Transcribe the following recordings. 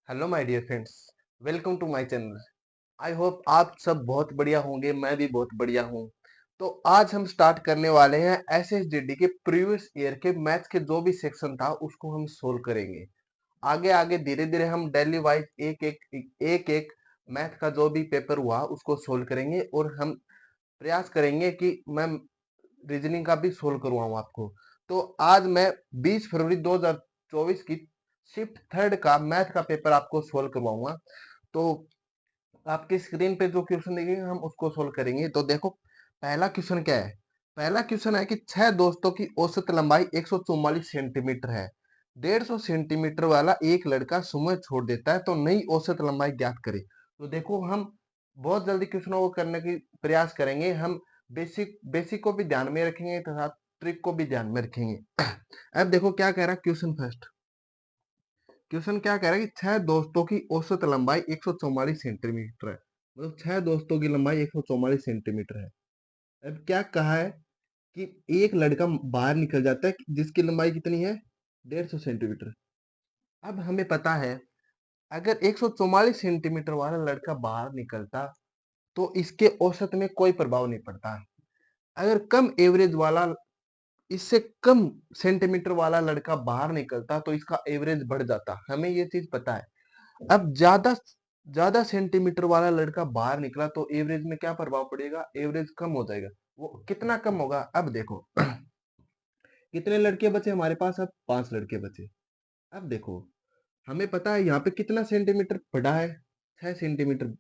Hello my dear friends, welcome to my channel. I hope आप सब बहुत बढ़िया होंगे। मैं भी बहुत बढ़िया हूँ। तो आज हम स्टार्ट करने वाले हैं एसएसडीडी के प्रीवियस ईयर के मैथ्स के जो भी सेक्शन था उसको हम सोल्व करेंगे। आगे आगे धीरे धीरे हम डेली वाइज एक एक मैथ का जो भी पेपर हुआ उसको सोल्व करेंगे और हम प्रयास करेंगे कि मैं रीजनिंग का भी सोल्व करवाऊं आपको। तो आज मैं 20 फरवरी 2024 की शिफ्ट थर्ड का मैथ का पेपर आपको सोल्व करवाऊंगा। तो आपकी स्क्रीन पे जो क्वेश्चन देखेंगे हम उसको सोल्व करेंगे। तो देखो, पहला क्वेश्चन क्या है। पहला क्वेश्चन है कि छह दोस्तों की औसत लंबाई 144 सेंटीमीटर है। 150 सेंटीमीटर वाला एक लड़का समय छोड़ देता है, तो नई औसत लंबाई ज्ञात करे। तो देखो, हम बहुत जल्दी क्वेश्चनों को करने की प्रयास करेंगे। हम बेसिक बेसिक को भी ध्यान में रखेंगे तथा ट्रिक को भी ध्यान में रखेंगे। अब देखो क्या कह रहा है क्वेश्चन। फर्स्ट क्वेश्चन क्या कह रहा है कि छह दोस्तों की औसत लंबाई 144 सेंटीमीटर है। मतलब छह दोस्तों की लंबाई 144 सेंटीमीटर है। अब क्या कहा है कि एक लड़का बाहर निकल जाता है जिसकी लंबाई कितनी है, 150 सेंटीमीटर। अब हमें पता है, अगर 144 सेंटीमीटर वाला लड़का बाहर निकलता तो इसके औसत में कोई प्रभाव नहीं पड़ता। अगर कम एवरेज वाला, इससे कम सेंटीमीटर वाला लड़का बाहर निकलता तो इसका एवरेज बढ़ जाता, हमें ये चीज पता है। अब ज्यादा ज्यादा सेंटीमीटर वाला लड़का बाहर निकला तो एवरेज में क्या प्रभाव पड़ेगा, एवरेज कम हो जाएगा। वो कितना कम होगा, अब देखो। कितने लड़के बचे हमारे पास, अब 5 लड़के बचे। अब देखो, हमें पता है यहाँ पे कितना सेंटीमीटर बढ़ा है, 6 सेंटीमीटर।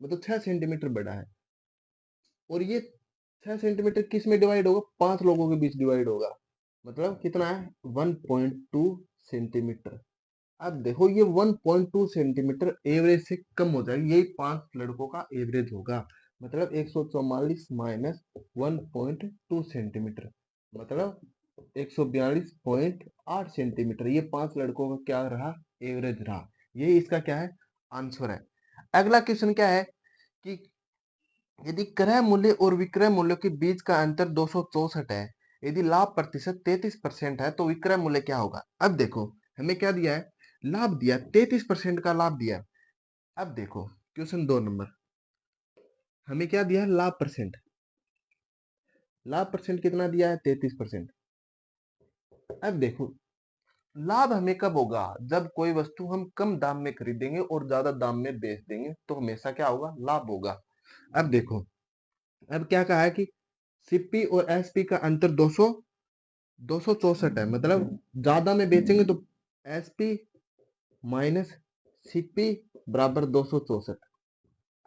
मतलब 6 सेंटीमीटर बढ़ा है। और ये 6 सेंटीमीटर किस में डिवाइड होगा, 5 लोगों के बीच डिवाइड होगा। मतलब कितना है, 1.2 सेंटीमीटर। अब देखो, ये 1.2 सेंटीमीटर एवरेज से कम हो जाएगा। यही 5 लड़कों का एवरेज होगा। मतलब 144 माइनस 1.2 सेंटीमीटर, मतलब 142.8 सेंटीमीटर। ये 5 लड़कों का क्या रहा, एवरेज रहा। ये इसका क्या है, आंसर है। अगला क्वेश्चन क्या है कि यदि क्रय मूल्य और विक्रय मूल्य के बीच का अंतर 264 है, यदि लाभ प्रतिशत 33% है, तो विक्रय मूल्य क्या होगा। अब देखो, हमें क्या दिया है, लाभ दिया, 33% का लाभ दिया है। अब देखो क्वेश्चन 2 नंबर, हमें क्या दिया है, लाभ परसेंट। लाभ परसेंट कितना दिया है, 33%। अब देखो, लाभ हमें कब होगा, जब कोई वस्तु हम कम दाम में खरीदेंगे और ज्यादा दाम में बेच देंगे तो हमेशा क्या होगा, लाभ होगा। अब देखो, अब क्या कहा है कि सीपी और एसपी का अंतर 264 है। मतलब ज्यादा में बेचेंगे तो एसपी माइनस सीपी बराबर 264।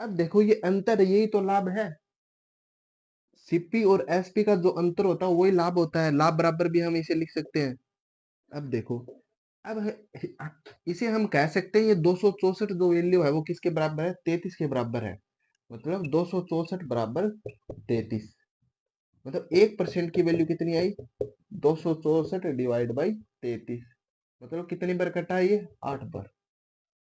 अब देखो, ये अंतर है, यही तो लाभ है। सीपी और एसपी का जो अंतर होता है वही लाभ होता है। लाभ बराबर भी हम इसे लिख सकते हैं। अब देखो, अब इसे हम कह सकते हैं, ये 264 जो वैल्यू है वो किसके बराबर है, 33 के बराबर है। मतलब 264 बराबर 33। मतलब 1% की वैल्यू कितनी आई, 264 डिवाइड बाई 33। मतलब कितनी बार कटा है ये, 8 बार।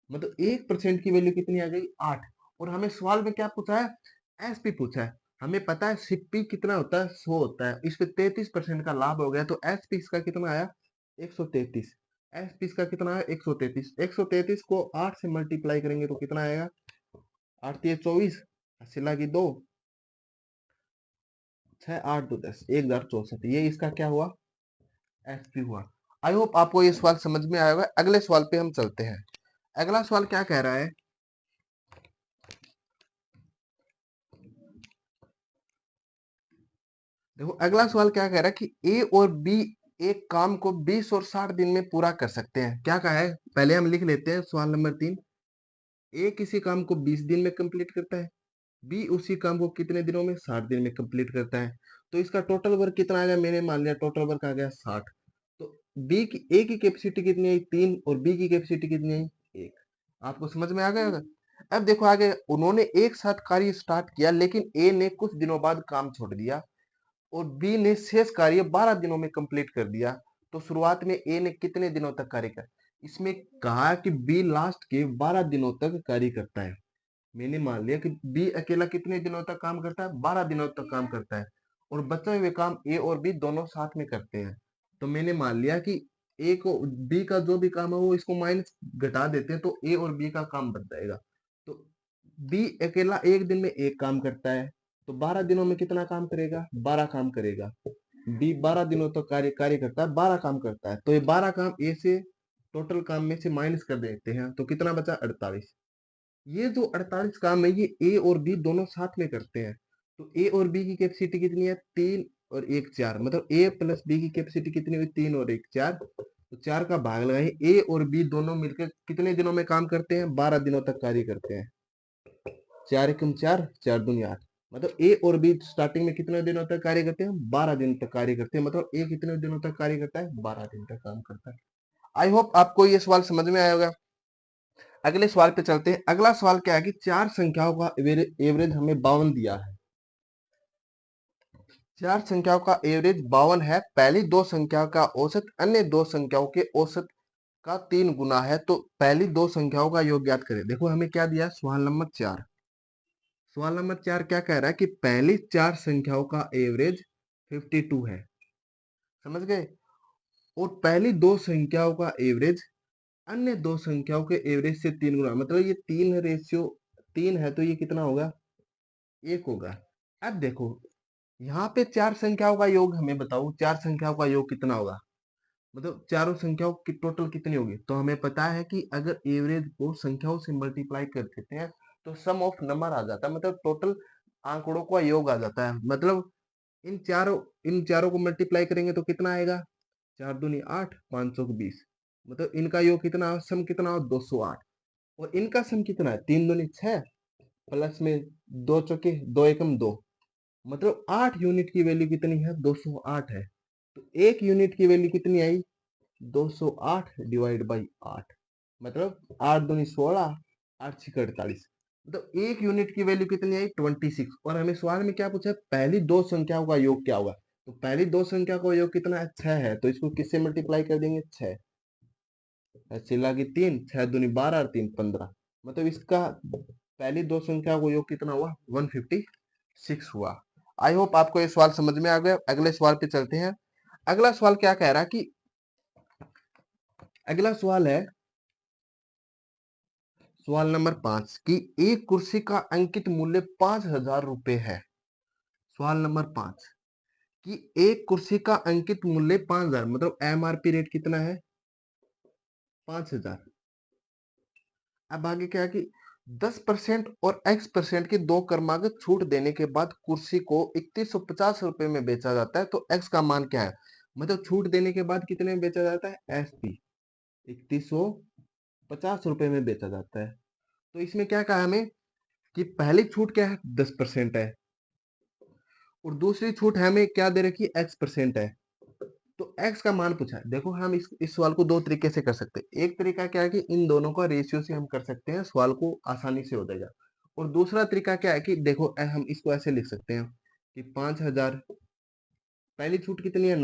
मतलब 1% की वैल्यू कितनी आ गई, 8। और हमें सवाल में क्या पूछा है, एसपी पूछा है। हमें पता है सीपी कितना होता है, 100 होता है। इस पे 33% का लाभ हो गया, तो एसपी इसका कितना आया, 133। एसपी इसका कितना है, 133। 133 को 8 से मल्टीप्लाई करेंगे तो कितना आएगा, 8 3 24, 80 लागी 2, 6 8 2 10, 1064। ये इसका क्या हुआ, एसपी हुआ। आई होप आपको ये सवाल समझ में आया होगा। अगले सवाल पे हम चलते हैं। अगला सवाल क्या कह रहा है, देखो अगला सवाल क्या कह रहा है कि ए और बी एक काम को 20 और 60 दिन में पूरा कर सकते हैं। क्या कहा है, पहले हम लिख लेते हैं सवाल नंबर 3। ए किसी काम को 20 दिन में कंप्लीट करता है, बी उसी काम को कितने दिनों में, 60 दिन में कंप्लीट करता है। तो इसका टोटल वर्क कितना आ गया, मैंने मान लिया टोटल वर्क आ गया 60। तो बी की, ए की कैपेसिटी कितनी आई, 3, और बी की कैपेसिटी कितनी आई, 1। आपको समझ में आ गया होगा। अब देखो आगे, उन्होंने एक साथ कार्य स्टार्ट किया, लेकिन ए ने कुछ दिनों बाद काम छोड़ दिया और बी ने शेष कार्य 12 दिनों में कंप्लीट कर दिया। तो शुरुआत में ए ने कितने दिनों तक कार्य किया, इसमें कहा कि बी लास्ट के 12 दिनों तक कार्य करता है। मैंने मान लिया कि बी अकेला कितने दिनों तक काम करता है, 12 दिनों तक काम करता है। और बचे हुए काम ए और बी दोनों साथ में करते हैं। तो मैंने मान लिया कि ए को बी का जो भी काम है वो इसको माइनस घटा देते हैं तो ए और बी का काम बन जाएगा। तो बी अकेला एक दिन में एक काम करता है, तो 12 दिनों में कितना काम करेगा? 12 काम करेगा। बी 12 दिनों तक कार्य कार्य करता है, 12 काम करता है, तो ये 12 काम ए से टोटल काम में से माइनस कर देते हैं तो कितना बचा? 48। ये जो 48 काम है ये ए और बी दोनों साथ में करते हैं। तो ए और बी की कैपेसिटी कितनी है? 3 और 1 4, मतलब ए प्लस बी की कैपेसिटी कितनी हुई? 3 और 1 4। तो 4 का भाग लगाइए, ए और बी दोनों मिलकर कितने दिनों में काम करते हैं? 12 दिनों तक कार्य करते हैं। 4 एकम 4, 4 दूनी 8, मतलब ए और बी स्टार्टिंग में कितने दिनों तक कार्य करते हैं? 12 दिन तक कार्य करते हैं। मतलब ए कितने दिनों तक कार्य करता है? 12 दिन तक काम करता है। आई होप आपको ये सवाल समझ में आया होगा। अगले सवाल पे चलते हैं। अगला सवाल क्या है कि चार संख्याओं का एवरेज हमें 52 दिया है। चार संख्याओं का एवरेज 52 है। पहली दो संख्याओं का औसत अन्य दो संख्याओं के औसत का 3 गुना है। तो पहली दो संख्याओं का योग ज्ञात करें। देखो हमें क्या दिया? सवाल नंबर 4। सवाल नंबर 4 क्या कह रहा है कि पहली चार संख्याओं का एवरेज 52 है। समझ गए? और पहली दो संख्याओं का एवरेज अन्य दो संख्याओं के एवरेज से 3 गुना, मतलब ये 3 रेशियो 3 है तो ये कितना होगा? 1 होगा। अब देखो यहाँ पे चार संख्याओं का योग हमें बताओ, चार संख्याओं का योग कितना होगा? मतलब चारों संख्याओं की टोटल कितनी होगी? तो हमें पता है कि अगर एवरेज को संख्याओं से मल्टीप्लाई कर देते हैं तो सम ऑफ नंबर आ जाता है, मतलब टोटल आंकड़ों का योग आ जाता है। मतलब इन चारों को मल्टीप्लाई करेंगे तो कितना आएगा? 4 दूनी 8, 520, मतलब इनका योग कितना, सम कितना हो? 208। और इनका सम कितना है? 3 दूनी 6, प्लस में 2 चौके 2 एकम 2, मतलब 8 यूनिट की वैल्यू कितनी है? 208 है। तो एक यूनिट की वैल्यू कितनी आई? 208 डिवाइड बाई 8, मतलब 8 दूनी 16, 8 छक 48, मतलब एक यूनिट की वैल्यू कितनी आई? 26। और हमें सवाल में क्या पूछा है? पहली दो संख्याओं का योग क्या होगा? तो पहली दो संख्या का योग कितना है? 6 है, तो इसको किससे मल्टीप्लाई कर देंगे? 6 चिल्ला की 3, 6 दूनी 12 और 3 15, मतलब इसका पहली दो संख्या को योग कितना हुआ? 156 हुआ। आई होप आपको ये सवाल समझ में आ गया। अगले सवाल पे चलते हैं। अगला सवाल क्या कह रहा है कि अगला सवाल है सवाल नंबर 5 कि एक कुर्सी का अंकित मूल्य 5,000 रुपए है। सवाल नंबर 5 कि एक कुर्सी का अंकित मूल्य 5,000, मतलब एमआरपी रेट कितना है? 5,000। अब आगे क्या है कि 10% और x% की दो क्रमागत छूट देने के बाद कुर्सी को 3150 रुपए में बेचा जाता है, तो x का मान क्या है? मतलब छूट देने के बाद कितने में बेचा जाता है? एसपी 3150 रुपए में बेचा जाता है। तो इसमें क्या कहा हमें कि पहली छूट क्या है? 10% है, और दूसरी छूट हमें क्या दे रखी है? x% है। तो x का मान पूछा है। देखो हम इस सवाल को दो तरीके से कर सकते हैं। एक तरीका क्या है कि इन दोनों का रेशियो से हम कर सकते हैं, सवाल को आसानी से हो जाएगा। और दूसरा तरीका क्या है कि देखो हम इसको ऐसे लिख सकते हैं कि 5,000, पहली छूट कितनी है?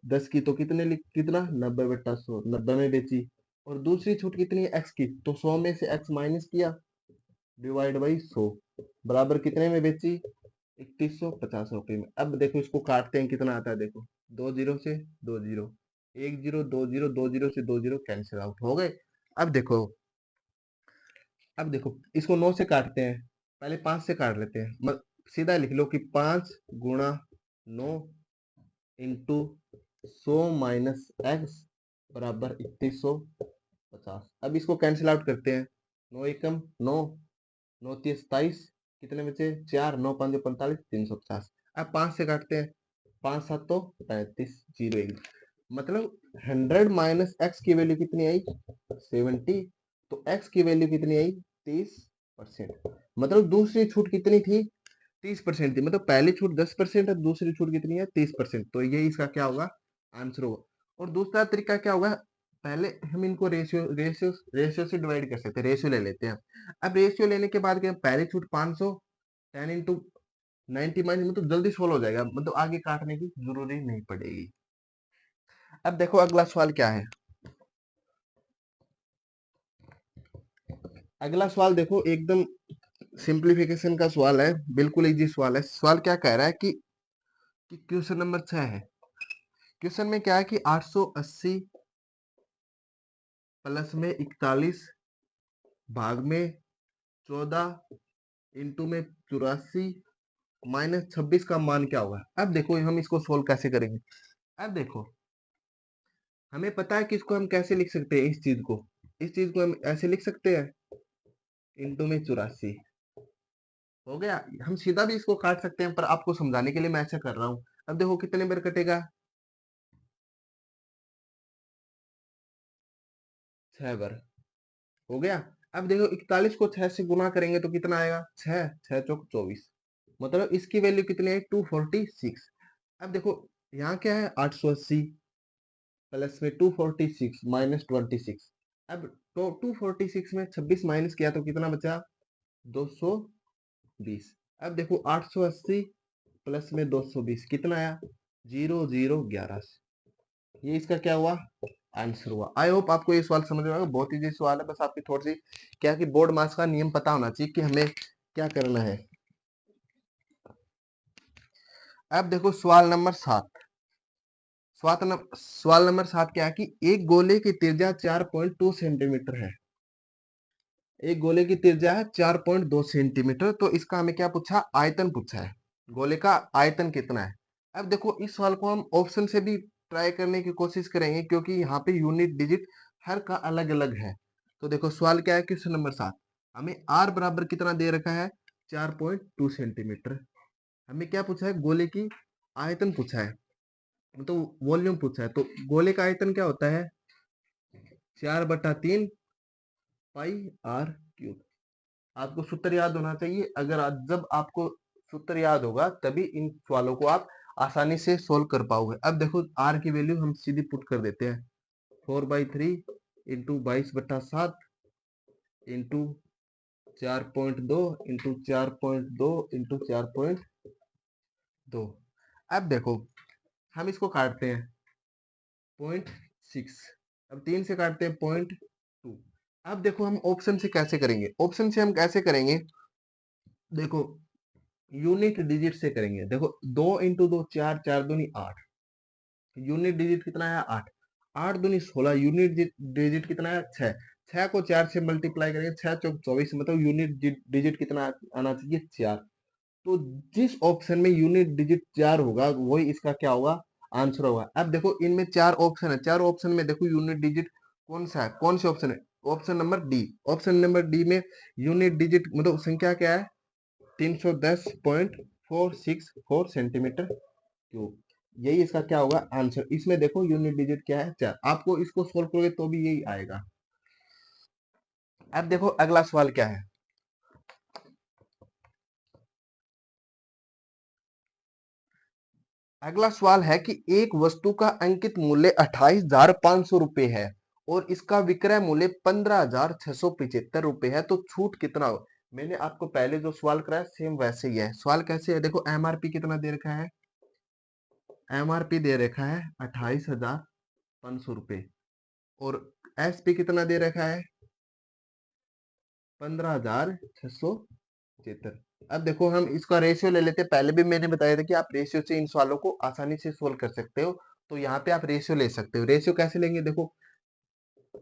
10 की, तो कितना 90/100, 90 में बेची। और दूसरी छूट कितनी है? x की, तो 100 में से x माइनस किया डिवाइड बाई 100, बराबर कितने में बेची? 3150 रुपए में। अब देखो इसको काटते हैं, कितना आता है? देखो 2 जीरो से 2 जीरो, 1 जीरो 2 जीरो, 2 जीरो से 2 जीरो कैंसिल आउट हो गए। अब देखो अब देखो इसको 9 से काटते हैं, पहले 5 से काट लेते हैं। सीधा लिख लो कि 5 गुणा 9 इंटू 100 माइनस एक्स बराबर 3150। अब इसको कैंसिल आउट करते हैं। 9 एकम 9, 9 तीस 27, कितने बचे? 4, 9 5 45, 350। अब 5 से काटते हैं, 5 7 तो 35, 0 1, मतलब 100 माइनस एक्स की वैल्यू कितनी आई? 70। तो एक्स की वैल्यू कितनी आई? 30%। मतलब दूसरी छूट कितनी थी? 30% थी। मतलब पहली छूट 10% है, दूसरी छूट कितनी है? 30%। तो ये इसका क्या होगा? आंसर होगा। और दूसरा तरीका क्या होगा? पहले हम इनको रेशियो से डिवाइड कर सकते हैं, रेशियो ले लेते हैं। अब रेशियो लेने के बाद क्या? पहली छूट 500, 10 इंटू 90 माइनस, मतलब जल्दी सोल्व हो जाएगा, मतलब आगे काटने की जरूरी नहीं पड़ेगी। अब देखो अगला सवाल क्या है। अगला सवाल देखो एकदम सिंप्लीफिकेशन का सवाल है, बिल्कुल इजी सवाल है। सवाल क्या कह रहा है कि क्वेश्चन नंबर 6 है। क्वेश्चन में क्या है कि 880 प्लस में 41 भाग में 14 इंटू में 84 माइनस 26 का मान क्या होगा। अब देखो हम इसको सोल्व कैसे करेंगे। अब देखो हमें पता है कि इसको हम कैसे लिख सकते हैं। इस चीज को हम ऐसे लिख सकते हैं, इंटू में 84 हो गया। हम सीधा भी इसको काट सकते हैं, पर आपको समझाने के लिए मैं ऐसा कर रहा हूं। अब देखो कितने बार कटेगा, 6 बार हो गया। अब देखो 41 को 6 से गुना करेंगे तो कितना आएगा, 6 6 चौक 24, मतलब इसकी वैल्यू कितनी है, 246। अब देखो यहाँ क्या है, 880 प्लस में 246 माइनस 26। अब तो 246 में 26 माइनस किया तो कितना बचा, 220। अब देखो 880 प्लस में 220 कितना आया, 0011। ये इसका क्या हुआ, आंसर हुआ। आई होप आपको ये सवाल समझ में आएगा, बहुत इजी सवाल है। बस आपकी थोड़ी सी क्या कि बोर्ड मास का नियम पता होना चाहिए कि हमें क्या करना है। अब देखो सवाल नंबर 7 क्या है कि एक गोले की त्रिज्या 4.2 सेंटीमीटर है। एक गोले की त्रिज्या है 4.2 सेंटीमीटर। तो इसका हमें क्या पूछा, आयतन पूछा है। गोले का आयतन कितना है। अब देखो इस सवाल को हम ऑप्शन से भी ट्राई करने की कोशिश करेंगे, क्योंकि यहाँ पे यूनिट डिजिट हर का अलग अलग है। तो देखो सवाल क्या है, क्वेश्चन नंबर 7, हमें आर बराबर कितना दे रखा है, 4.2 सेंटीमीटर। हमें क्या पूछा है, गोले की आयतन पूछा है, तो वॉल्यूम पूछा है। तो गोले का आयतन क्या होता है, 4/3 पाई आर क्यूब। आपको सूत्र याद होना चाहिए। अगर जब आपको सूत्र याद होगा तभी इन सवालों को आप आसानी से सोल्व कर पाओगे। अब देखो आर की वैल्यू हम सीधी पुट कर देते हैं, 4/3 इंटू 22/7 इंटू 4.2 इंटू 4.2 इंटू 4.2। अब देखो हम इसको काटते हैं, 0.6। अब 3 से काटते हैं, 0.2। अब देखो हम ऑप्शन से कैसे करेंगे, ऑप्शन से हम कैसे करेंगे, देखो यूनिट डिजिट से करेंगे। देखो 2 इंटू 2 4, 4 दूनी 8, यूनिट डिजिट कितना है, 8, 8 दूनी 16, यूनिट डिजिट कितना है, 6, 6 को 4 से मल्टीप्लाई करेंगे, 6 चौक 24, मतलब यूनिट डिजिट कितना आना चाहिए, 4। तो जिस ऑप्शन में यूनिट डिजिट 4 होगा वही इसका क्या होगा, आंसर होगा। अब देखो इनमें 4 ऑप्शन है, 4 ऑप्शन में देखो यूनिट डिजिट कौन सा है, कौन से ऑप्शन है, option number D. Option number D में यूनिट डिजिट मतलब संख्या क्या है, 310.464 सेंटीमीटर क्यूब। यही इसका क्या होगा, आंसर। इसमें देखो यूनिट डिजिट क्या है, 4। आपको इसको सोल्व करोगे तो भी यही आएगा। अब देखो अगला सवाल क्या है, अगला सवाल है कि एक वस्तु का अंकित मूल्य 28,500 रुपए है और इसका विक्रय मूल्य 15,675 रुपए है, तो छूट कितना हो। मैंने आपको पहले जो सवाल कराया सेम वैसे ही है। सवाल कैसे है, देखो एमआरपी कितना दे रखा है, एमआरपी दे रखा है 28,500 रुपए और एसपी कितना दे रखा है, 15,675। अब देखो हम इसका रेशियो ले लेते हैं। पहले भी मैंने बताया था कि आप रेशियो से इन सवालों को आसानी से सोल्व कर सकते हो। तो यहाँ पे आप रेशियो ले सकते हो। रेशियो कैसे लेंगे, देखो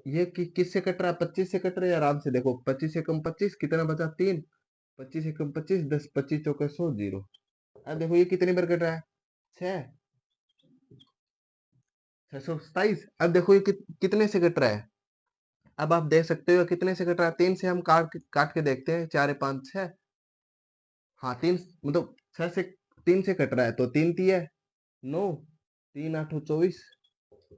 ये किससे कट रहा है, 25 से कट रहा है आराम से। देखो 25 से कम 25 कितना बचा, 3, 25 से कम 25 10, 25 चौके 100, 0। अब देखो ये कितनी बार कट रहा है, 6, 627। अब देखो ये कितने से कट रहा है, अब आप देख सकते हो कितने से कट रहा है, 3 से हम काट के देखते हैं, 4 5 6। हाँ 3 मतलब 6 से 3 से कट रहा है तो 3 3 है 9, 3 8 24।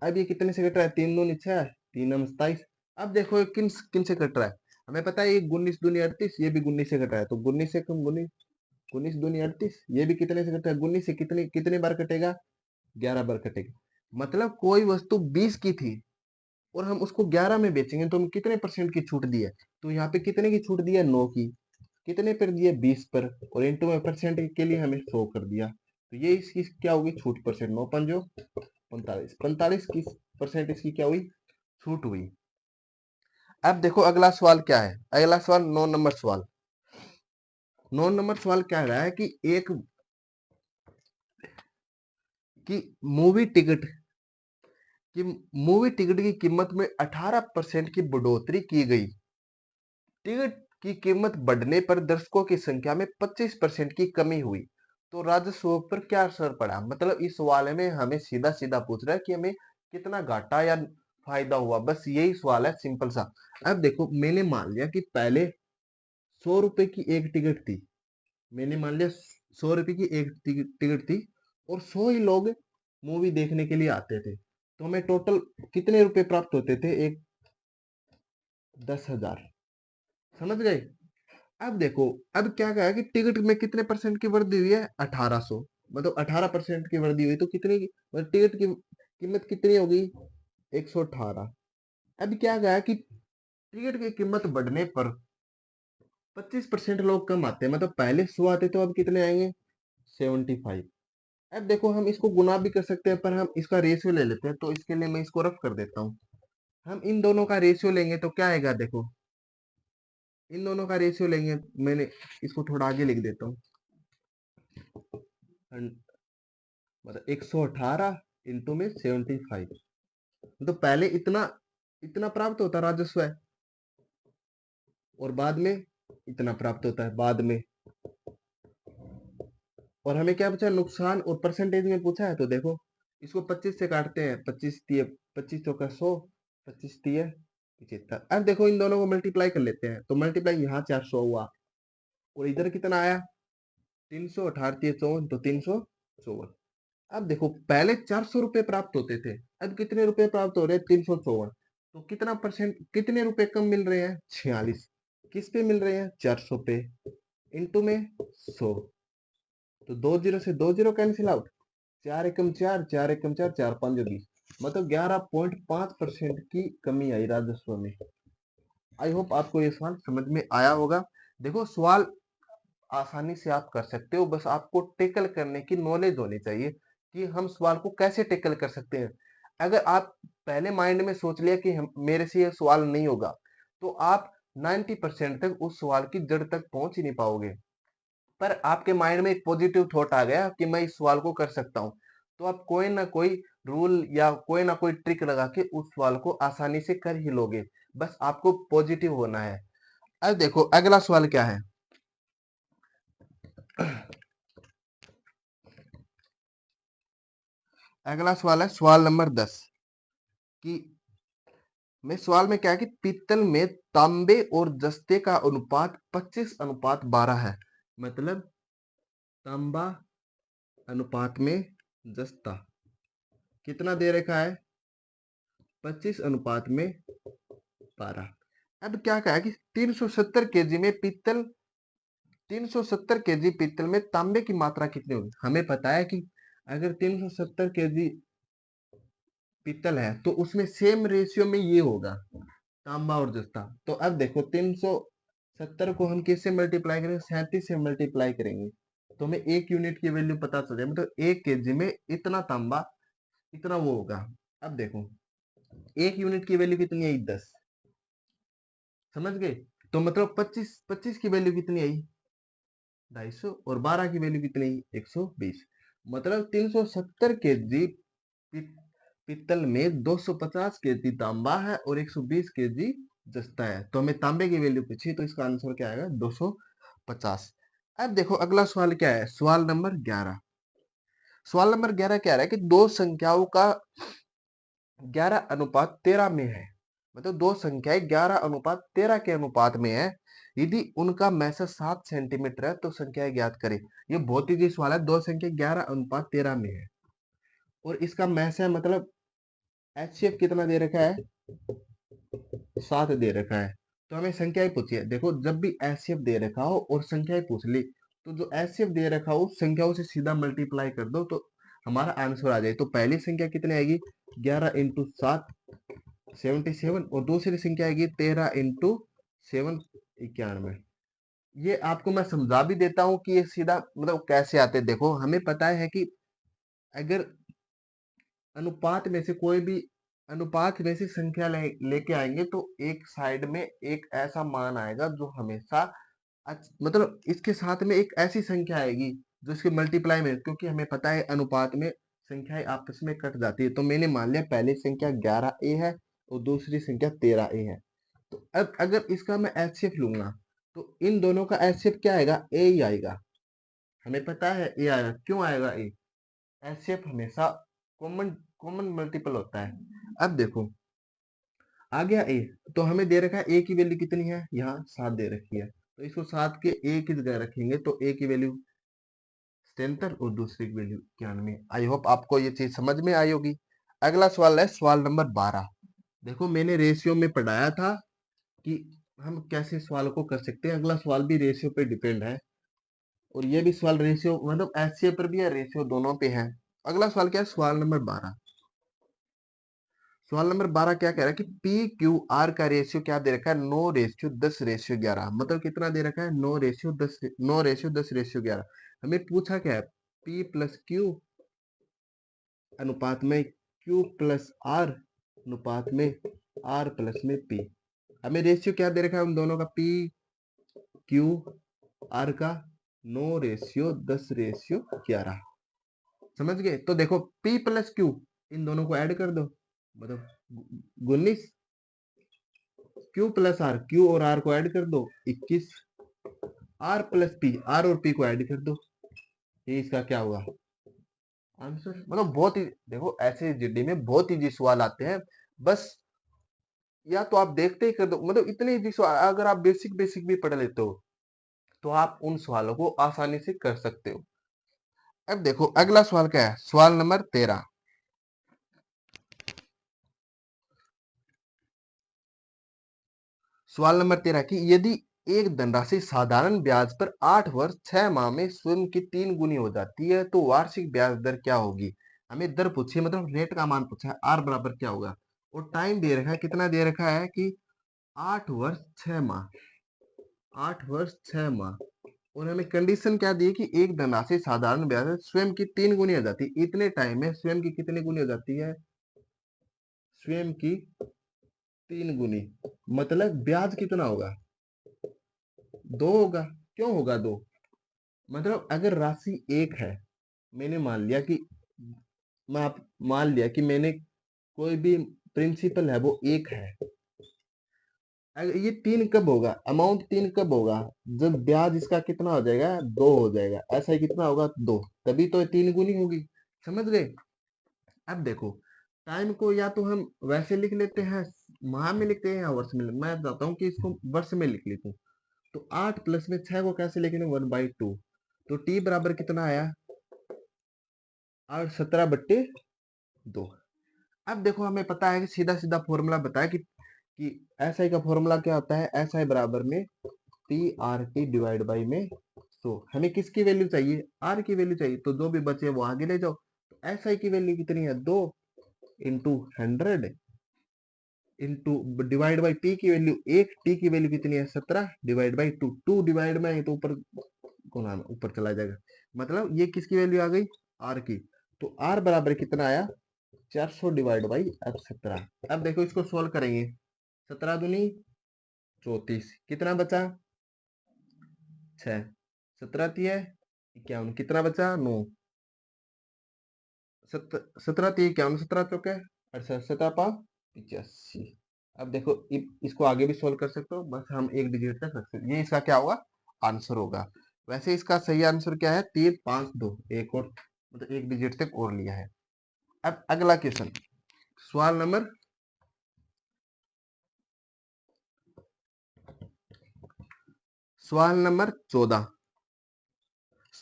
अब ये कितने से कट रहा है, 3 दूनी 6, 3 हम 27। अब देखो ये किन किन से कट रहा है, हमें पता है ये 19 दूनी 38, ये भी 19 से कट रहा है, तो 19 से कम 19, 19 दूनी 38, ये भी कितने से कट रहा है, 19 से कितने कितने बार कटेगा, 11 बार कटेगा। मतलब कोई वस्तु 20 की थी और हम उसको 11 में बेचेंगे तो हम कितने परसेंट की छूट दी है, तो यहाँ पे कितने की छूट दी है, 9 की। कितने पर दिए, 20 पर, और इंटू में परसेंट के लिए हमें 100 कर दिया। तो ये इसकी क्या होगी, छूट परसेंट, 9 पंजो 45, 45 की परसेंट इसकी क्या हुई, छूट हुई। अब देखो अगला सवाल क्या है, अगला सवाल 9 नंबर सवाल। 9 नंबर सवाल क्या रहा है कि एक की मूवी टिकट कि मूवी टिकट की कीमत में 18% की बढ़ोतरी की गई। टिकट की कीमत बढ़ने पर दर्शकों की संख्या में 25% की कमी हुई। तो राजस्व पर क्या असर पड़ा? मतलब इस सवाल में हमें सीधा सीधा पूछ रहा है कि हमें कितना घाटा या फायदा हुआ, बस यही सवाल है, सिंपल सा। अब देखो, मैंने मान लिया कि पहले 100 रुपए की एक टिकट थी। मैंने मान लिया 100 रुपए की एक टिकट थी और 100 ही लोग मूवी देखने के लिए आते थे, तो हमें टोटल कितने रुपए प्राप्त होते थे? एक 10,000। समझ गए? अब देखो, अब क्या कहा है कि टिकट में कितने परसेंट की वृद्धि हुई है? 1800। मतलब 18% की वृद्धि हुई, तो कितनी मतलब टिकट की कीमत कितनी होगी? 118। अब क्या कहा है कि टिकट की कीमत बढ़ने पर 25% लोग कम आते हैं। मतलब पहले 100 आते तो अब कितने आएंगे? 75। अब देखो, हम इसको गुना भी कर सकते हैं, पर हम इसका रेशियो ले लेते हैं, तो इसके लिए मैं इसको रफ कर देता हूँ। हम इन दोनों का रेशियो लेंगे तो क्या आएगा? देखो, इन दोनों का रेशियो लेंगे, मैंने इसको थोड़ा आगे लिख देता हूँ। मतलब 118 इंटू में 75। तो पहले इतना इतना प्राप्त होता राजस्व है, और बाद में इतना प्राप्त होता है बाद में। और हमें क्या पूछा? नुकसान और परसेंटेज में पूछा है, तो देखो इसको 25 से काटते हैं। 25 तिये 25 चौका 100, 25 तिये 75। अब देखो, इन दोनों को मल्टीप्लाई कर लेते हैं, तो मल्टीप्लाई यहाँ 400 हुआ, और इधर कितना आया? 300। 18 तिये 54, तो 354। अब देखो, पहले 400 रुपए प्राप्त होते थे, अब कितने रुपए प्राप्त हो रहे हैं? 354। तो कितना परसेंट, कितने रुपए कम मिल रहे हैं? 46। किस पे मिल रहे हैं? 400 पे। इंटू में 100। तो 2 जीरो से 2 जीरो कैंसिल आउट। 4 एकम 4, 4 एकम 4, 4 5 20। मतलब 11.5% की कमी आई राजस्व में। आई होप आपको ये सवाल समझ में आया होगा। देखो, सवाल आसानी से आप कर सकते हो, बस आपको टेकल करने की नॉलेज होनी चाहिए कि हम सवाल को कैसे टेकल कर सकते हैं। अगर आप पहले माइंड में सोच लिया कि मेरे से ये सवाल नहीं होगा, तो आप 90% तक उस सवाल की जड़ तक पहुंच ही नहीं पाओगे। पर आपके माइंड में एक पॉजिटिव थॉट आ गया कि मैं इस सवाल को कर सकता हूँ, तो आप कोई ना कोई रूल या कोई ना कोई ट्रिक लगा के उस सवाल को आसानी से कर ही लोगे। बस आपको पॉजिटिव होना है। अब देखो, अगला सवाल क्या है? अगला सवाल है सवाल नंबर 10 कि में सवाल में क्या है कि पीतल में तांबे और जस्ते का अनुपात 25:12 है। मतलब तांबा अनुपात में जस्ता कितना दे रखा है? 25:12। अब क्या कहा है कि 370 केजी में पीतल 370 केजी पीतल में तांबे की मात्रा कितनी होगी? हमें पता है कि अगर 370 केजी पीतल है, तो उसमें सेम रेशियो में ये होगा, तांबा और जस्ता। तो अब देखो, 370 को हम किससे मल्टीप्लाई करेंगे? 37 से मल्टीप्लाई करेंगे, तो हमें 1 यूनिट की वैल्यू पता चल जाए। मतलब 1 केजी में इतना तांबा, इतना वो होगा। अब देखो, 1 यूनिट की वैल्यू कितनी आई? 10। समझ गए? तो मतलब 25 की वैल्यू कितनी आई? 250। और 12 की वैल्यू कितनी आई? 120। मतलब 370 केजी पीतल में 250 केजी तांबा है और 120 केजी जस्ता है। तो हमें तांबे की वैल्यू पूछी, तो इसका आंसर क्या आएगा? 250। अब देखो, अगला सवाल क्या है? सवाल नंबर 11। सवाल नंबर 11 क्या रहा है कि दो संख्याओं का 11:13 में है। मतलब दो संख्याएं 11:13 के अनुपात में है। यदि उनका मैसर 7 सेंटीमीटर है, तो संख्याएं ज्ञात करें। ये बहुत ही सवाल है। दो संख्या 11:13 में है, और इसका मैस है, मतलब एचसीएफ कितना दे रखा है? 7 दे रखा है। तो हमें संख्याएं पूछी है। देखो, जब भी एचसीएफ दे रखा हो और संख्याएं पूछ ली, तो जो एचसीएफ दे रखा हो संख्याओं से सीधा मल्टीप्लाई कर दो, तो हमारा आंसर आ जाए। तो पहली संख्या कितनी आएगी? 11 इंटू 7, 77। और दूसरी संख्या आएगी 13 इंटू 7, 91। ये आपको मैं समझा भी देता हूँ कि ये सीधा मतलब कैसे आते हैं। देखो, हमें पता है कि अगर अनुपात में से कोई भी अनुपात में से संख्या लेके आएंगे, तो एक साइड में एक ऐसा मान आएगा जो हमेशा मतलब इसके साथ में एक ऐसी संख्या आएगी जो इसके मल्टीप्लाई में, क्योंकि हमें पता है अनुपात में संख्याएं आपस में कट जाती है। तो मैंने मान लिया पहली संख्या 11a है और दूसरी संख्या 13a है। तो अब अगर इसका मैं एचसीएफ लूंगा तो इन दोनों का एचसीएफ क्या आएगा? ए ही आएगा। हमें पता है ए आएगा। क्यों आएगा ए? एचसीएफ हमेशा कॉमन कॉमन मल्टीपल होता है। अब देखो आ गया ए। तो हमें दे रखा है ए की वैल्यू कितनी है? यहाँ 7 दे रखी है। तो इसको 7 के ए की जगह रखेंगे तो ए की वैल्यू 77 और दूसरी की वैल्यू 91। आई होप आपको ये चीज समझ में आई होगी। अगला सवाल है सवाल नंबर 12। देखो मैंने रेशियो में पढ़ाया था कि हम कैसे सवाल को कर सकते हैं। अगला सवाल भी रेशियो पे डिपेंड है और ये भी सवाल रेशियो मतलब एचसीए पर भी है, रेशियो दोनों पे है। अगला सवाल क्या है? सवाल नंबर 12। सवाल नंबर 12 क्या कह रहा है कि पी क्यू आर का रेशियो क्या दे रखा है? 9:10:11। मतलब कितना दे रखा है? 9:10:11। हमें पूछा क्या है? पी प्लस क्यू अनुपात में क्यू प्लस आर अनुपात में आर प्लस में पी। हमें रेशियो क्या दे रखा है उन दोनों का? पी क्यू आर का 9:10:11। समझ गए? तो देखो P प्लस क्यू इन दोनों को ऐड कर दो, मतलब 19। क्यू प्लस आर, क्यू और आर को ऐड कर दो 21। आर प्लस पी, आर और पी को ऐड कर दो। ये इसका क्या होगा? आंसर। मतलब बहुत ही देखो ऐसे जीडी में बहुत इजी सवाल आते हैं। बस या तो आप देखते ही कर दो, मतलब इतने इजी सवाल अगर आप बेसिक बेसिक भी पढ़ लेते हो तो आप उन सवालों को आसानी से कर सकते हो। अब देखो अगला सवाल क्या है? सवाल नंबर 13। सवाल नंबर 13 कि यदि एक धनराशि साधारण ब्याज पर 8 वर्ष 6 माह में स्वयं की 3 गुनी हो जाती है तो वार्षिक ब्याज दर क्या होगी? हमें दर पूछी है, मतलब रेट का मान पूछा है। आर बराबर क्या होगा? और टाइम दे रखा है, कितना दे रखा है कि 8 वर्ष 6 माह। 8 वर्ष 6 माह। और हमें कंडीशन क्या दी है कि एक धनराशि साधारण ब्याज दर स्वयं की 3 गुनी हो जाती है। इतने टाइम में स्वयं की कितनी गुनी हो जाती है? स्वयं की 3 गुनी। मतलब ब्याज कितना होगा? 2 होगा। क्यों होगा 2? मतलब अगर राशि 1 है, मैंने मान लिया कि मैं आप मान लिया कि मैंने कोई भी प्रिंसिपल है वो 1 है। अगर ये 3 कब होगा? अमाउंट 3 कब होगा? जब ब्याज इसका कितना हो जाएगा? 2 हो जाएगा। ऐसा ही कितना होगा? 2। तभी तो ये 3 गुनी होगी। समझ गए? अब देखो टाइम को या तो हम वैसे लिख लेते हैं, माह में लिखते हैं या वर्ष में। मैं चाहता हूँ कि इसको वर्ष में लिख लेते हैं। तो 8 प्लस में 6 को कैसे लिखेंगे? 1/2। तो टी बराबर कितना आया? 8/17/2। अब देखो हमें पता है कि सीधा सीधा फॉर्मूला बताया कि एस आई का फॉर्मूला क्या होता है? एस आई बराबर में P R T divide by में 100। हमें किसकी वैल्यू चाहिए? आर की वैल्यू चाहिए। तो जो भी बचे वो आगे ले जाओ। तो एस आई की वैल्यू कितनी है? 2 into 100 into divide by T की वैल्यू 1। टी की वैल्यू कितनी है? 17 डिवाइड बाई 2। 2 डिवाइड में तो ऊपर गुना ऊपर चला जाएगा। मतलब ये किसकी वैल्यू आ गई? आर की। तो आर बराबर कितना आया? 400 डिवाइड बाई अब 17। अब देखो इसको सोल्व करेंगे। 17 दूनी 34। कितना बचा? 6। 17 तिया 51। कितना बचा? 9। 17 तिया 51। 17 चौके 68। 17 5 85। अब देखो इसको आगे भी सोल्व कर सकते हो, बस हम एक डिजिट तक रख सकते। ये इसका क्या होगा? आंसर होगा। वैसे इसका सही आंसर क्या है? 3 5 2। एक और मतलब एक डिजिट तक और लिया है। अब अगला क्वेश्चन सवाल नंबर सवाल नंबर 14।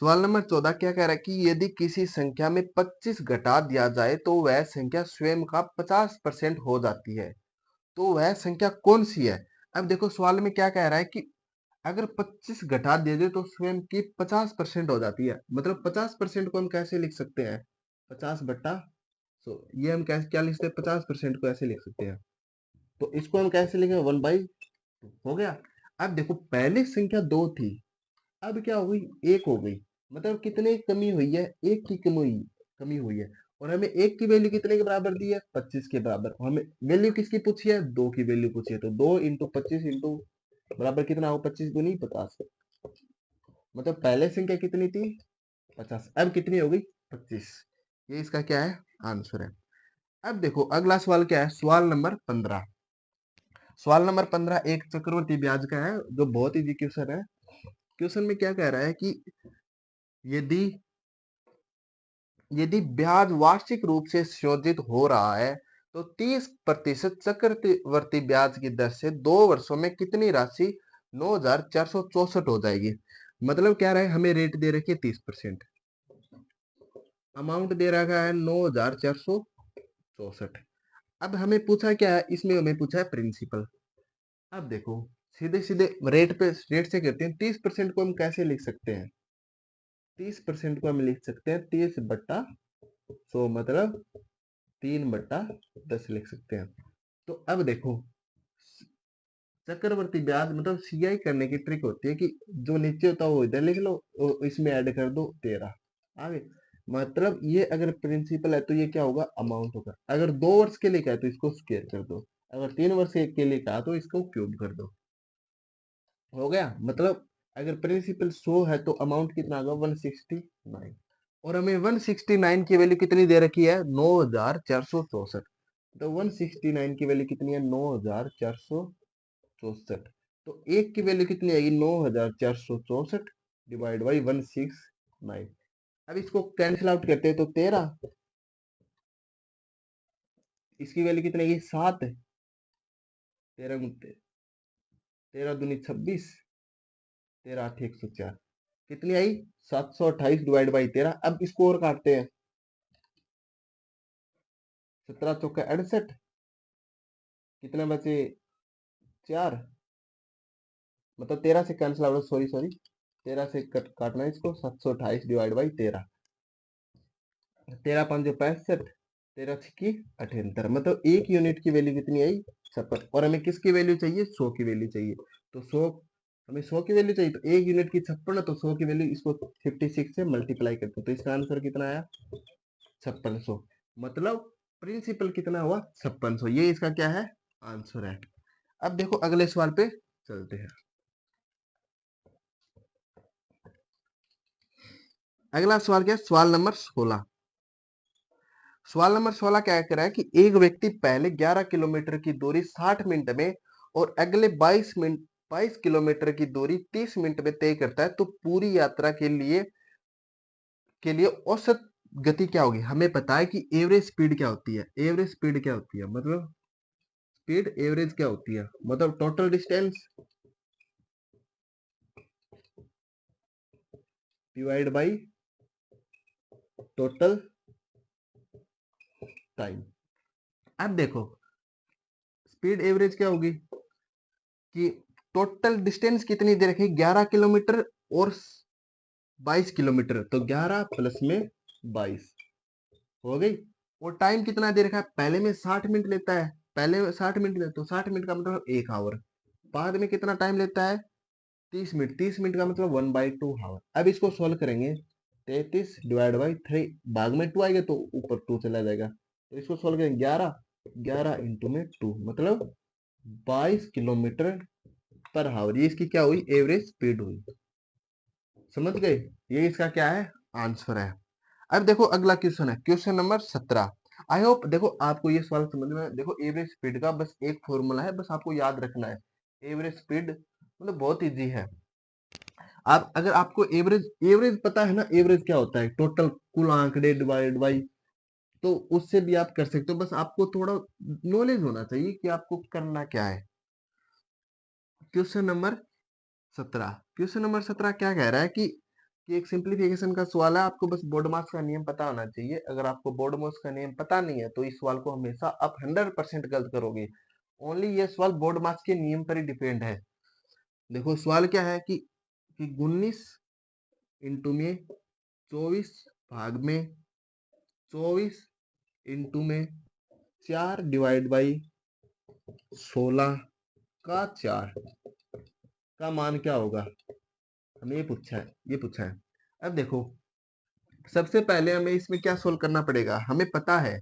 सवाल नंबर 14 क्या कह रहा है कि यदि किसी संख्या में 25 घटा दिया जाए तो वह संख्या स्वयं का 50% हो जाती है। तो वह संख्या कौन सी है? अब देखो सवाल में क्या कह रहा है कि अगर 25 घटा दिया जाए तो स्वयं की 50% हो जाती है। मतलब 50% को हम कैसे लिख सकते हैं? 50/100। ये हम कैसे क्या लिख सकते हैं? 50% को ऐसे लिख सकते हैं। तो इसको हम कैसे लिखेंगे? 1/2 हो गया। अब देखो पहले संख्या 2 थी, अब क्या हो गई? 1 हो गई। मतलब कितने कमी हुई है? 1 की कमी हुई है। और हमें 1 की वैल्यू कितने के बराबर दी है? 25 के बराबर। और हमें वैल्यू किसकी पूछी है? 2 की वैल्यू पूछी है। तो 2 इंटू 25 इंटू बराबर कितना हो? 25 दूनी 50। मतलब पहले संख्या कितनी थी? 50। अब कितनी हो गई? 25। ये इसका क्या है, आंसर है। अब देखो अगला सवाल क्या है, सवाल नंबर 15। सवाल नंबर 15 एक चक्रवर्ती ब्याज का है, जो बहुत इजी क्वेश्चन है। क्वेश्चन में क्या कह रहा है कि यदि यदि ब्याज वार्षिक रूप से संशोधित हो रहा है तो 30% चक्रवर्ती ब्याज की दर से 2 वर्षों में कितनी राशि 9,464 हो जाएगी। मतलब क्या रहा है, हमें रेट दे रखी है 30%, अमाउंट दे रखा है 9,464। अब हमें पूछा क्या है, इसमें हमें पूछा है प्रिंसिपल। अब देखो सीधे सीधे रेट से करते हैं। 30% को हम कैसे लिख सकते हैं, 30% को हम लिख सकते हैं 30/100, मतलब 3/10 लिख सकते हैं। तो अब देखो चक्रवर्ती ब्याज मतलब सीआई करने की ट्रिक होती है कि जो नीचे होता है वो इधर लिख लो और इसमें ऐड कर दो 13 आगे। मतलब ये अगर प्रिंसिपल है तो ये क्या होगा, अमाउंट होगा। अगर 2 वर्ष के लिए कहा तो इसको स्क्वायर कर दो, अगर 3 वर्ष के लिए कहा तो इसको क्यूब कर दो। हो गया। मतलब अगर प्रिंसिपल 100 है तो अमाउंट कितना होगा 169, और हमें 169 की वैल्यू कितनी दे रखी है 9,464। तो 169 की वैल्यू कितनी है 9,464। तो एक की वैल्यू कितनी आएगी 9,464 डिवाइड बाई 169। अब इसको कैंसिल आउट करते हैं तो 13, इसकी वैल्यू कितनी आएगी 7, 13 दूनी 26, 13 8 104, कितनी आई 728 डिवाइड बाई 13। अब इसको और काटते हैं, 17 चौका 68, कितने बचे 4, मतलब 13 से कैंसिल आउट, सॉरी सॉरी 13 से काटना है इसको, 728 डिवाइड बाई 13, 13 5 65, 13 6 78, मतलब 1 यूनिट की वैल्यू कितनी आई 56। और हमें किसकी वैल्यू चाहिए 100 की वैल्यू चाहिए। तो 100, हमें 100 की वैल्यू चाहिए तो 1 यूनिट की 56 है, तो 100 की वैल्यू इसको 56 से मल्टीप्लाई करते हैं तो इसका आंसर कितना आया 5600। मतलब प्रिंसिपल कितना हुआ 5600, ये इसका क्या है आंसर है। अब देखो अगले सवाल पे चलते हैं। अगला सवाल क्या है, सवाल नंबर 16। सवाल नंबर 16 क्या कह रहा है कि एक व्यक्ति पहले 11 किलोमीटर की दूरी 60 मिनट में और अगले 22 किलोमीटर की दूरी 30 मिनट में तय करता है, तो पूरी यात्रा के लिए औसत गति क्या होगी। हमें पता है कि एवरेज स्पीड क्या होती है, एवरेज स्पीड क्या होती है, मतलब स्पीड एवरेज क्या होती है, मतलब total distance divide by total time. अब देखो स्पीड एवरेज क्या होगी कि टोटल डिस्टेंस कितनी दे रखी 11 किलोमीटर और 22 किलोमीटर, तो 11 प्लस में 22 हो गई। और टाइम कितना दे रखा है, पहले में 60 मिनट लेता है, पहले में 60 मिनट लेता है तो 60 मिनट का मतलब 1 आवर। बाद में कितना टाइम लेता है 30 मिनट, 30 मिनट का मतलब 1/2 आवर। अब इसको सोल्व करेंगे 33 डिवाइड बाई 3, भाग में 2 आएगा तो ऊपर 2 चला जाएगा, तो इसको सोल्व करेंगे 11, 11 इंटू में 2 मतलब 22 किलोमीटर पर आवर। ये इसकी क्या हुई एवरेज स्पीड हुई। समझ गए, ये इसका क्या है आंसर है। अब देखो अगला क्वेश्चन है, क्वेश्चन नंबर 17। आई होप देखो आपको ये सवाल समझ में, देखो एवरेज स्पीड का बस एक फॉर्मूला है, बस आपको याद रखना है। एवरेज स्पीड मतलब बहुत इजी है। आप अगर आपको एवरेज एवरेज पता है ना, एवरेज क्या होता है टोटल कुल आंकड़े डिवाइड बाई, तो उससे भी आप कर सकते हो, बस आपको थोड़ा नॉलेज होना चाहिए कि आपको करना क्या है। क्वेश्चन नंबर 17, क्वेश्चन नंबर 17 क्या कह रहा है कि एक सिंप्लीफिकेशन का सवाल है, आपको बस बोर्ड मार्क्स का नियम पता होना चाहिए। अगर आपको बोर्ड मार्क्स का नियम पता नहीं है तो इस सवाल को हमेशा आप 100% गलत करोगे। ओनली ये सवाल बोर्ड मार्क्स के नियम पर ही डिपेंड है। देखो सवाल क्या है कि 19 इंटू में 24 भाग में 24 इंटू में 4 डिवाइड बाई 16 का 4 का मान क्या होगा, हमें ये पूछा है। अब देखो सबसे पहले हमें इसमें क्या सोल्व करना पड़ेगा, हमें पता है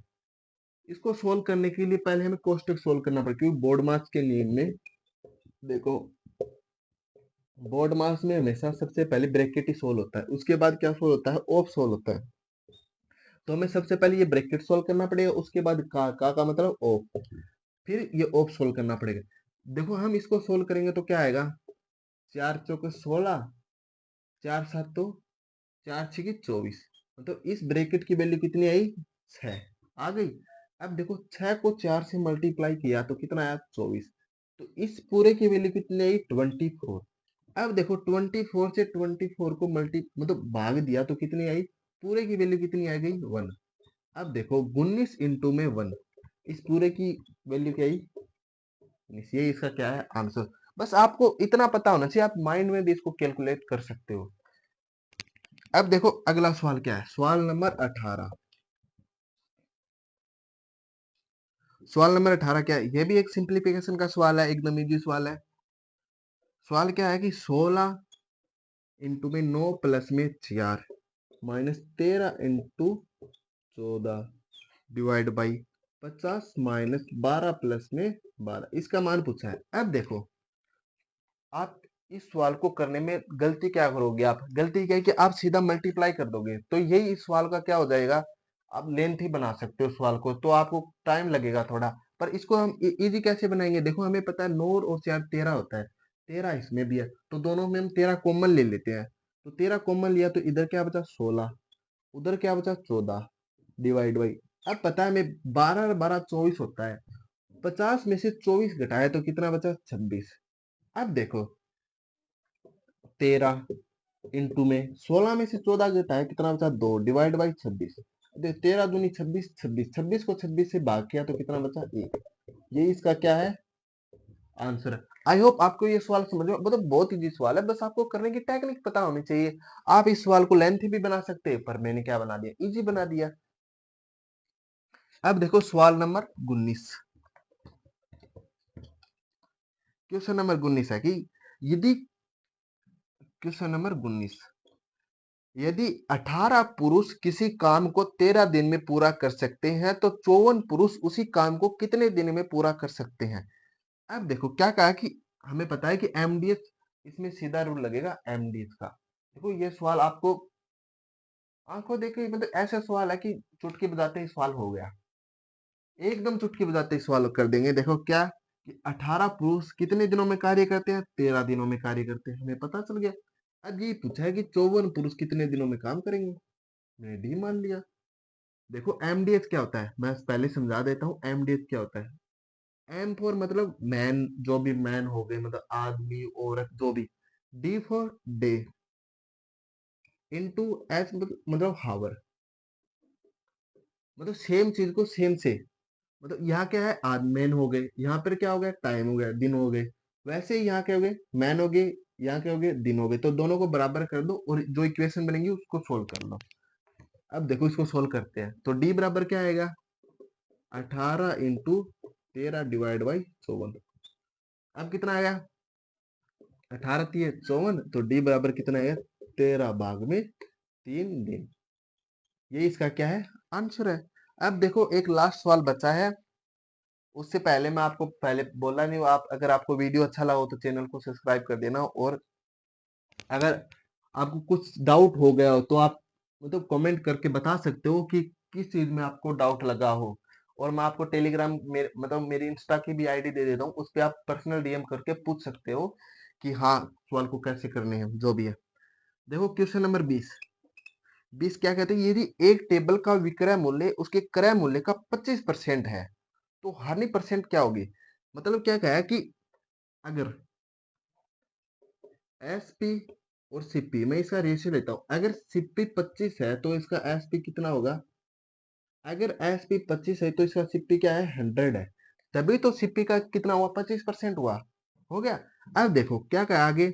इसको सोल्व करने के लिए पहले हमें कोष्टक सोल्व करना पड़ेगा, क्योंकि बोर्ड मार्क्स के नियम में देखो बोर्ड मार्क्स में हमेशा सबसे पहले ब्रैकेट ही सोल्व होता है, उसके बाद क्या सोल्व होता है ऑफ सोल्व होता है। तो हमें सबसे पहले ये ब्रैकेट सोल्व करना पड़ेगा, उसके बाद का मतलब ऑफ, फिर ये ऑफ सोल्व करना पड़ेगा। देखो हम इसको सोल्व करेंगे तो क्या आएगा, 4 चौके 16, 4 7 4 6 24, मतलब इस ब्रैकेट की वैल्यू कितनी आई, 6 आ गई। अब देखो 6 को 4 से मल्टीप्लाई किया तो कितना आया, 24। तो इस पूरे की वैल्यू कितनी आई, 24। अब देखो 24 से 24 को मल्टी मतलब भाग दिया तो कितनी आई, पूरे की वैल्यू कितनी आ गई, 1। अब देखो 19 इंटू में 1, इस पूरे की वैल्यू क्या आई, ये इसका क्या है आंसर। बस आपको इतना पता होना चाहिए, आप माइंड में भी इसको कैलकुलेट कर सकते हो। अब देखो अगला सवाल क्या है, सवाल नंबर 18। सवाल नंबर 18 क्या है, ये भी एक सिंप्लीफिकेशन का सवाल है, एकदम इजी सवाल है। सवाल क्या है कि 16 इंटू में 9 प्लस में 4 minus 13 into 14 divide by 50 minus 12 plus में 12, इसका मान पूछा है। अब देखो आप इस सवाल को करने में गलती क्या करोगे, आप गलती क्या है कि आप सीधा मल्टीप्लाई कर दोगे, तो यही इस सवाल का क्या हो जाएगा, आप लेंथ ही बना सकते हो सवाल को, तो आपको टाइम लगेगा थोड़ा। पर इसको हम इजी कैसे बनाएंगे, देखो हमें पता है 9 और 4 13 होता है, 13 इसमें भी है, तो दोनों में हम 13 कॉमन ले लेते हैं। तो 13 कॉमन लिया तो इधर क्या बचा 16, उधर क्या बचा 14 डिवाइड बाई, अब पता है हमें 12 और 12 24 होता है, 50 में से 24 घटाए तो कितना बचा 26। अब देखो 13 इंटू में 16 में से 14 घटा है कितना बचा 2 डिवाइड बाई 26, 13 दूनी 26, 26 26 को 26 से भाग किया तो कितना बचा 1। ये इसका क्या है आंसर है। आई होप आपको ये सवाल समझ में, मतलब बहुत इजी सवाल है, बस आपको करने की टेक्निक पता होनी चाहिए। आप इस सवाल को लेंथ भी बना सकते हैं, पर मैंने क्या बना दिया, इजी बना दिया। अब देखो सवाल नंबर 19। क्वेश्चन नंबर 19 है कि यदि क्वेश्चन नंबर 19, यदि 18 पुरुष किसी काम को 13 दिन में पूरा कर सकते हैं तो 54 पुरुष उसी काम को कितने दिन में पूरा कर सकते हैं। अब देखो क्या कहा कि हमें पता है कि एमडीएस, इसमें सीधा रूल लगेगा एमडीएस का। देखो ये सवाल आपको आंखों देखे मतलब ऐसा सवाल है कि चुटकी बजाते ही सवाल हो गया, एकदम चुटकी बजाते ही सवाल कर देंगे। देखो क्या कि 18 पुरुष कितने दिनों में कार्य करते हैं, 13 दिनों में कार्य करते हैं, हमें पता चल गया। अब ये पूछा है कि 54 पुरुष कितने दिनों में काम करेंगे, मैंने डी मान लिया। देखो एमडीएच क्या होता है, मैं पहले समझा देता हूँ एमडीएच क्या होता है। एम फॉर मतलब मैन, जो भी मैन हो गए मतलब आदमी औरत जो भी, D for day, into H मतलब हावर, मतलब सेम चीज को सेम से, मतलब यहाँ क्या है आज मैन हो गए, यहाँ पर क्या हो गया टाइम हो गया दिन हो गए, वैसे ही यहाँ क्या हो गए मैन हो गए, यहाँ क्या हो गए दिन हो गए, तो दोनों को बराबर कर दो और जो इक्वेशन बनेगी उसको सोल्व कर लो। अब देखो इसको सोल्व करते हैं तो डी बराबर क्या आएगा, 18 इंटू 13 डिवाइड बाई 54। अब कितना आया, 18 3 54, तो डी बराबर कितना आएगा 13 भाग में 3 दिन। ये इसका क्या है आंसर है। अब देखो एक लास्ट सवाल बचा है, उससे पहले मैं आपको पहले बोला नहीं, आप अगर आपको वीडियो अच्छा लगा हो तो चैनल को सब्सक्राइब कर देना, और अगर आपको कुछ डाउट हो गया हो तो आप मतलब कमेंट करके बता सकते हो कि किस चीज में आपको डाउट लगा हो, और मैं आपको टेलीग्राम मतलब मेरी इंस्टा की भी आईडी दे देता हूँ, उस पर आप पर्सनल डीएम करके पूछ सकते हो कि हाँ सवाल को कैसे करने हैं जो भी है। देखो क्वेश्चन नंबर 20। 20 क्या कहते हैं, यदि एक टेबल का विक्रय मूल्य उसके क्रय मूल्य का 25% है तो हानि परसेंट क्या होगी। मतलब क्या कहा है कि अगर एसपी और सीपी, मैं इसका रेशियो लेता हूं, अगर सीपी 25 है तो इसका एसपी कितना होगा, अगर एसपी 25 है तो इसका सीपी क्या है 100 है, तभी तो सीपी का कितना हुआ 25% हुआ, हो गया। अब देखो क्या कहा आगे,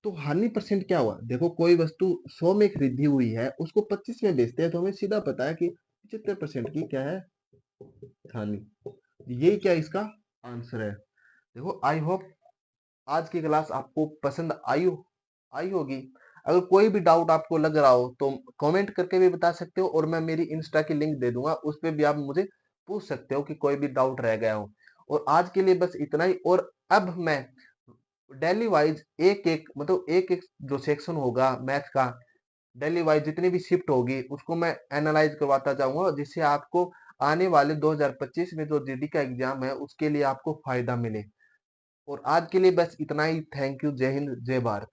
तो हानि परसेंट क्या हुआ, देखो कोई वस्तु 100 में खरीदी हुई है उसको 25 में बेचते हैं तो हमें सीधा पता है कि 75% की क्या है हानि। यही क्या इसका आंसर है। देखो आई होप आज की क्लास आपको पसंद आई होगी। अगर कोई भी डाउट आपको लग रहा हो तो कमेंट करके भी बता सकते हो, और मैं मेरी इंस्टा की लिंक दे दूंगा, उस पे भी आप मुझे पूछ सकते हो कि कोई भी डाउट रह गया हो। और आज के लिए बस इतना ही, और अब मैं डेली वाइज एक एक मतलब एक एक जो सेक्शन होगा मैथ का डेली वाइज जितनी भी शिफ्ट होगी उसको मैं एनालाइज करवाता जाऊंगा, जिससे आपको आने वाले 2025 में जो जीडी का एग्जाम है उसके लिए आपको फायदा मिले। और आज के लिए बस इतना ही। Thank you. जय हिंद, जय भारत।